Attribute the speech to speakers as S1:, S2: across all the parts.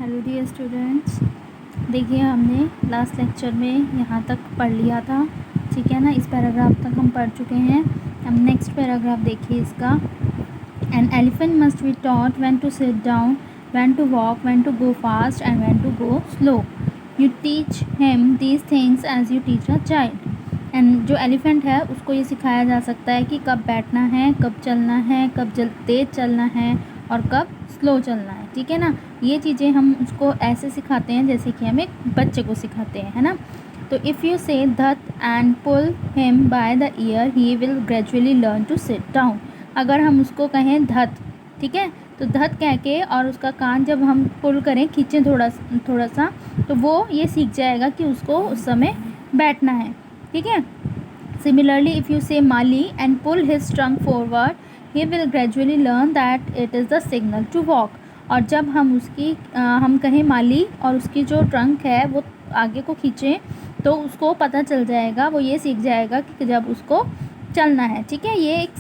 S1: Hello dear students, देखिए हमने last lecture में यहाँ तक पढ़ लिया था, ठीक है ना। इस पैराग्राफ तक हम पढ़ चुके हैं। अब नेक्स्ट पैराग्राफ देखिए इसका। An elephant must be taught when to sit down, when to walk, when to go fast and when to go slow. You teach him these things as you teach a child. And जो elephant है उसको ये सिखाया जा सकता है कि कब बैठना है, कब चलना है, कब तेज़ चलना है और कब स्लो चलना है, ठीक है ना। ये चीज़ें हम उसको ऐसे सिखाते हैं जैसे कि हम एक बच्चे को सिखाते हैं, है ना। तो if you say that and pull him by the ear he will gradually learn to sit down. अगर हम उसको कहें धत, ठीक है, तो धत कह के और उसका कान जब हम पुल करें, खींचें थोड़ा सा, तो वो ये सीख जाएगा कि उसको उस समय बैठना है, ठीक है। सिमिलरली इफ़ यू से माली and pull his trunk forward he will gradually learn that it is the signal to walk। और जब हम हम कहें माली और उसकी जो ट्रंक है वो आगे को खींचें, तो उसको पता चल जाएगा, वो ये सीख जाएगा कि जब उसको चलना है, ठीक है। ये एक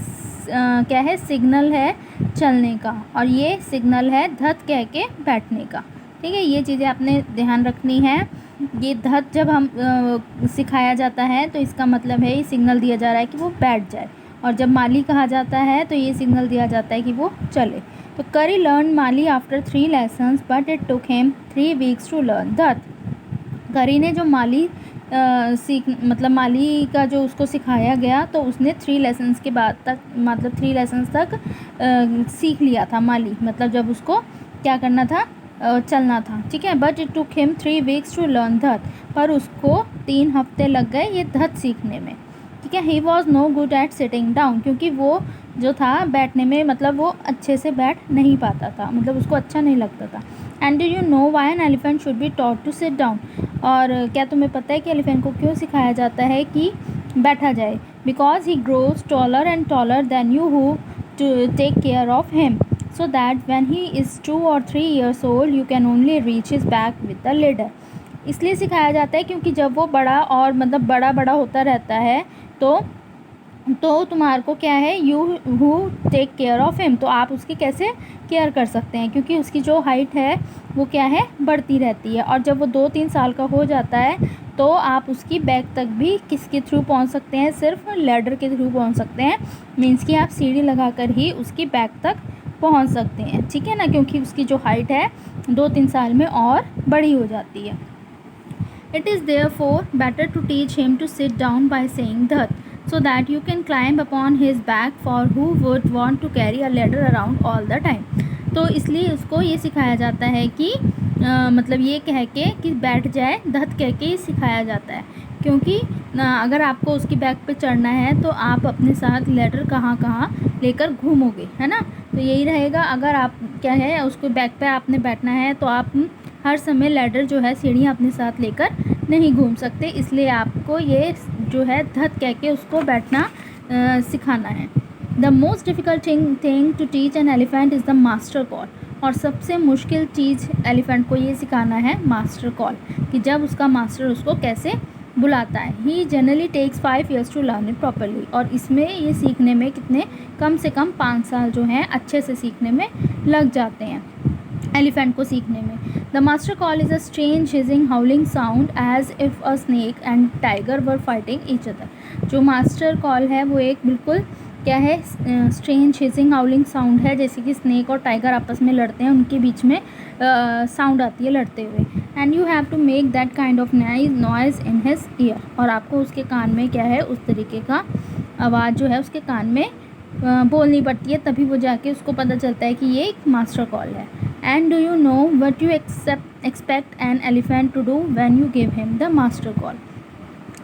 S1: क्या है, सिग्नल है चलने का, और ये सिग्नल है धत कह के बैठने का, ठीक है। ये चीज़ें आपने ध्यान रखनी है। ये धत जब हम सिखाया जाता है तो इसका मतलब है ये सिग्नल दिया जा रहा है कि वो बैठ जाए, और जब माली कहा जाता है तो ये सिग्नल दिया जाता है कि वो चले। तो करी लर्न माली after 3 lessons but it took him 3 weeks to learn that. Kari ने जो माली माली का जो उसको सिखाया गया, तो उसने 3 लेसन्स के बाद तक, मतलब 3 लेसन्स तक सीख लिया था माली, मतलब जब उसको क्या करना था, चलना था, ठीक है। But it took him 3 weeks to learn that, पर उसको 3 हफ्ते लग गए ये धत सीखने में, ठीक है। He was no good at sitting down, क्योंकि वो जो था बैठने में, मतलब वो अच्छे से बैठ नहीं पाता था, मतलब उसको अच्छा नहीं लगता था। And do you know why an elephant should be taught to sit down. और क्या तुम्हें पता है कि एलिफेंट को क्यों सिखाया जाता है कि बैठा जाए। Because he grows taller and taller then you who to take care of him, so that when he is 2 or 3 years old you can only reach his back with the ladder। इसलिए सिखाया जाता है क्योंकि जब वो बड़ा और मतलब बड़ा बड़ा होता रहता है तो तुम्हारे को क्या है, you who take care of him, तो आप उसकी कैसे केयर कर सकते हैं, क्योंकि उसकी जो हाइट है वो क्या है, बढ़ती रहती है। और जब वो 2-3 साल का हो जाता है तो आप उसकी बैक तक भी किसके थ्रू पहुंच सकते हैं, सिर्फ लैडर के थ्रू पहुंच सकते हैं। मीन्स कि आप सीढ़ी लगाकर ही उसकी बैक तक पहुंच सकते हैं, ठीक है ना, क्योंकि उसकी जो हाइट है 2-3 साल में और बड़ी हो जाती है। It is therefore better to teach him to sit down by saying that, so that you can climb upon his back, for who would want to carry a ladder around all the time। तो इसलिए उसको ये सिखाया जाता है कि मतलब ये कह के कि बैठ जाए, धत कह के सिखाया जाता है, क्योंकि अगर आपको उसकी बैक पे चढ़ना है तो आप अपने साथ लैडर कहाँ कहाँ लेकर घूमोगे, है ना। तो यही रहेगा, अगर आप क्या है उसको बैक पे आपने बैठना है तो आप हर समय लैडर जो है, सीढ़ियाँ अपने साथ लेकर नहीं घूम सकते, इसलिए आपको ये जो है धत कह के उसको बैठना सिखाना है। The most difficult thing to teach an elephant is the master call. और सबसे मुश्किल चीज़ एलिफेंट को ये सिखाना है मास्टर कॉल, कि जब उसका मास्टर उसको कैसे बुलाता है। He generally takes 5 years to learn it properly. और इसमें ये सीखने में कितने, कम से कम 5 साल जो हैं अच्छे से सीखने में लग जाते हैं, एलिफेंट को सीखने में। The master call is a strange hissing howling sound as if a snake and tiger were fighting each other. जो मास्टर कॉल है वो एक बिल्कुल क्या है, स्ट्रेंज हिजिंग हाउलिंग साउंड है, जैसे कि स्नेक और टाइगर आपस में लड़ते हैं, उनके बीच में साउंड आती है लड़ते हुए। And you have to make that kind of noise in his ear. और आपको उसके कान में क्या है, उस तरीके का आवाज़ जो है उसके कान में बोलनी पड़ती है, तभी वो जाके उसको पता चलता है कि ये एक मास्टर कॉल है। And do you know what you expect an elephant to do when you give him the master call.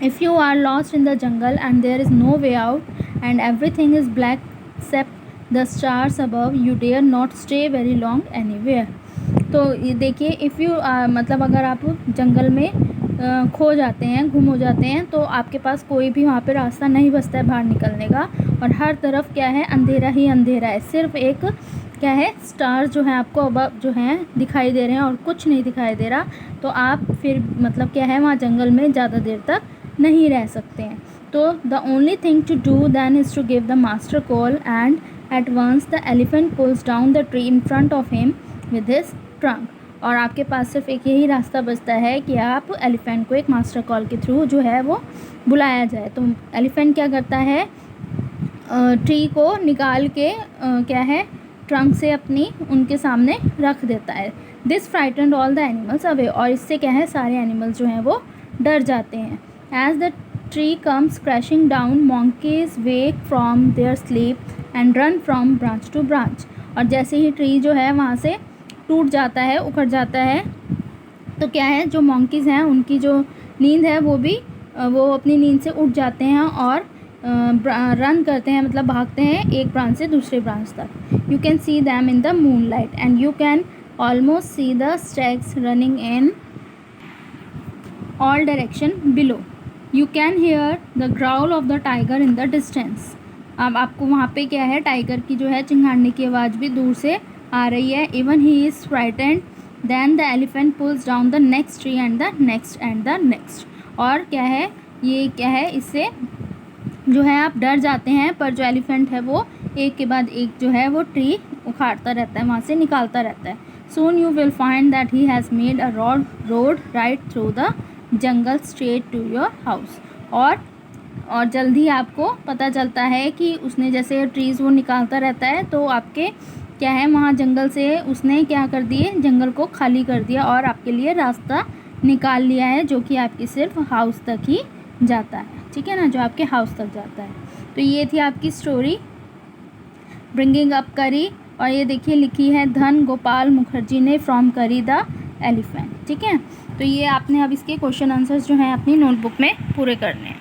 S1: If you are lost in the jungle and there is no way out and everything is black except the stars above, you dare not stay very long anywhere। तो ये देखिए, if you मतलब अगर आप जंगल में खो जाते हैं, गुम हो जाते हैं, तो आपके पास कोई भी वहाँ पे रास्ता नहीं बचता है बाहर निकलने का, और हर तरफ क्या है, अंधेरा ही अंधेरा है, सिर्फ एक क्या है, स्टार्स जो हैं आपको अब जो हैं दिखाई दे रहे हैं और कुछ नहीं दिखाई दे रहा, तो आप फिर मतलब क्या है, वहाँ जंगल में ज़्यादा देर तक नहीं रह सकते हैं। तो the only thing to do then is to give the master call and at once the elephant pulls down the tree in front of him with his trunk. और आपके पास सिर्फ एक यही रास्ता बचता है कि आप एलिफेंट को एक मास्टर कॉल के थ्रू जो है वो बुलाया जाए। तो एलिफेंट क्या करता है, ट्री को निकाल के क्या है ट्रंक से अपनी उनके सामने रख देता है। This frightened all the animals away, और इससे क्या है सारे एनिमल्स जो हैं वो डर जाते हैं। As the tree comes crashing down, monkeys wake from their sleep and run from branch to branch. और जैसे ही ट्री जो है वहाँ से टूट जाता है, उखड़ जाता है, तो क्या है जो monkeys हैं उनकी जो नींद है वो अपनी नींद से उठ जाते हैं और रन करते हैं, मतलब भागते हैं एक ब्रांच से दूसरे ब्रांच तक। You can see them in the moon light and you can almost see the stags running in all direction below. You can here the growl of the tiger in the distance. अब आपको वहाँ पे क्या है tiger की जो है चिंगाड़ने की आवाज़ भी दूर से आ रही है। Even he is frightened then the elephant pulls down the next tree and the next and the next. और क्या है ये क्या है, इससे जो है आप डर जाते हैं, पर जो एलिफेंट है वो एक के बाद एक जो है वो ट्री उखाड़ता रहता है, वहाँ से निकालता रहता है। Soon you will find that he has made a road right through the jungle straight to your house. और जल्दी आपको पता चलता है कि उसने जैसे ट्रीज़ वो निकालता रहता है तो आपके क्या है वहाँ जंगल से उसने क्या कर दिए, जंगल को खाली कर दिया और आपके लिए रास्ता निकाल लिया है जो कि आपके सिर्फ हाउस तक ही जाता है, ठीक है ना, जो आपके हाउस तक जाता है। तो ये थी आपकी स्टोरी ब्रिंगिंग अप करी, और ये देखिए लिखी है धन गोपाल मुखर्जी ने फ्रॉम करी द एलिफेंट, ठीक है। तो ये आपने अब इसके क्वेश्चन आंसर्स जो हैं अपनी नोटबुक में पूरे करने हैं।